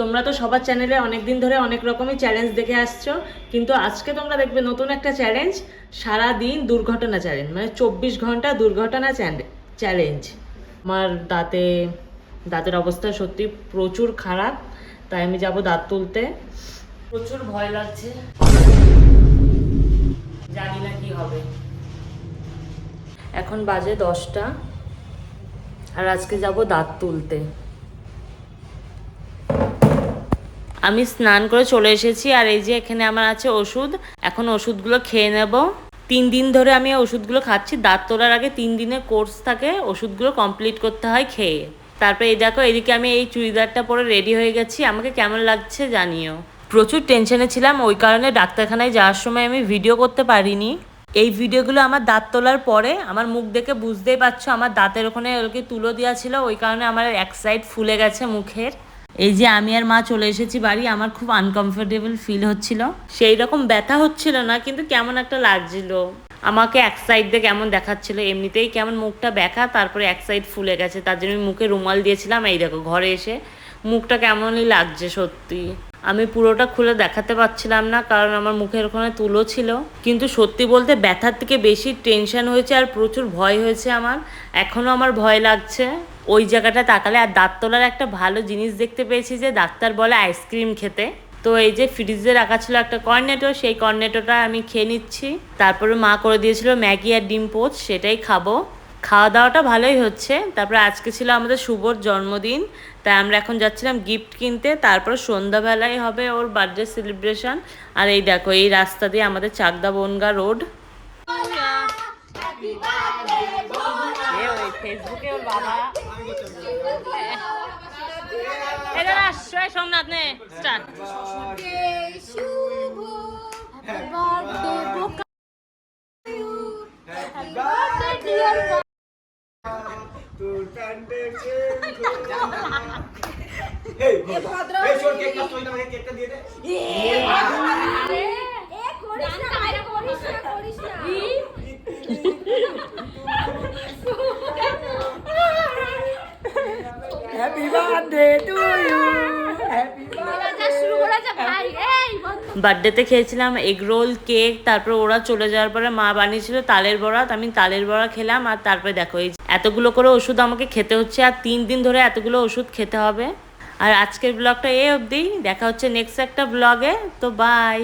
তোমরা তো সবার চ্যানেলে অনেক দিন ধরে অনেক রকমই চ্যালেঞ্জ দেখে আসছো, কিন্তু আজকে তোমরা দেখবে নতুন একটা চ্যালেঞ্জ, সারা দিন দুর্ঘটনা চ্যালেঞ্জ, মানে 24 ঘন্টা দুর্ঘটনা চ্যালেঞ্জ। আমার দাঁতের অবস্থা সত্যি প্রচুর খারাপ, তাই আমি যাব দাঁত তুলতে। প্রচুর ভয় লাগছে, জানি না কি হবে। এখন বাজে 10টা, আর আজকে যাব দাঁত তুলতে। আমি স্নান করে চলে এসেছি, আর এই যে এখানে আমার আছে ওষুধ। এখন ওষুধগুলো খেয়ে নেব। 3 দিন ধরে আমি ওষুধগুলো খাচ্ছি। দাঁত তোলার আগে 3 দিনের কোর্স থাকে, ওষুধগুলো কমপ্লিট করতে হয় খেয়ে। তারপরে এই দেখো, এদিকে আমি এই চুড়িদারটা পরে রেডি হয়ে গেছি। আমাকে কেমন লাগছে জানিও। প্রচুর টেনশনে ছিলাম, ওই কারণে ডাক্তারখানায় যাওয়ার সময় আমি ভিডিও করতে পারিনি। এই ভিডিওগুলো আমার দাঁত তোলার পরে, আমার মুখ দেখে বুঝতেই পারছো আমার দাঁতের ওখানে ওকে তুলো দেওয়া ছিল, ওই কারণে আমার এক সাইড ফুলে গেছে মুখের। এই যে আমি আর মা চলে এসেছি বাড়ি। আমার খুব আনকমফোর্টেবল ফিল হচ্ছিল। সেই রকম ব্যথা হচ্ছিল না, কিন্তু কেমন একটা লাগছিল। আমাকে এক সাইড দিয়ে কেমন দেখাচ্ছিল, এমনিতেই কেমন মুখটা ব্যথা, তারপরে এক সাইড ফুলে গেছে। তার জন্য আমি মুখে রুমাল দিয়েছিলাম। এই দেখো, ঘরে এসে মুখটা কেমনই লাগছে সত্যি। আমি পুরোটা খুলে দেখাতে পারছিলাম না, কারণ আমার মুখের ওখানে তুলো ছিল। কিন্তু সত্যি বলতে ব্যথার থেকে বেশি টেনশন হয়েছে, আর প্রচুর ভয় হয়েছে আমার। এখনও আমার ভয় লাগছে ওই জায়গাটা তাকালে। আর দাঁত তোলার একটা ভালো জিনিস দেখতে পেয়েছি, যে ডাক্তার বলে আইসক্রিম খেতে। তো এই যে ফ্রিজে রাখা ছিল একটা কর্নেটো, সেই কর্নেটোটা আমি খেয়ে নিচ্ছি। তারপরে মা করে দিয়েছিল ম্যাগি আর ডিম পোচ, সেটাই খাবো। খাওয়া দাওয়াটা ভালোই হচ্ছে। তারপরে আজকে ছিল আমাদের শুভর জন্মদিন, তাই আমরা এখন যাচ্ছিলাম গিফট কিনতে। তারপর সন্ধ্যাবেলায় হবে ওর বার্থডে সেলিব্রেশন। আর এই দেখো, এই রাস্তা দিয়ে আমাদের চাকদা বনগা রোড। ফেসবুকে ওর বাবা সোমনাথ নে start. Happy birthday to you, happy বার্থডেতে খেয়েছিলাম এগ রোল, কেক। তারপর ওরা চলে যাওয়ার পরে মা বানিয়েছিল তালের বড়া, আমি তালের বড়া খেলাম। আর তারপরে দেখো, এই এতগুলো করে ওষুধ আমাকে খেতে হচ্ছে, আর 3 দিন ধরে এতগুলো ওষুধ খেতে হবে। আর আজকের ব্লগটা এই অবধি। দেখা হচ্ছে নেক্সট একটা ব্লগে। তো বাই।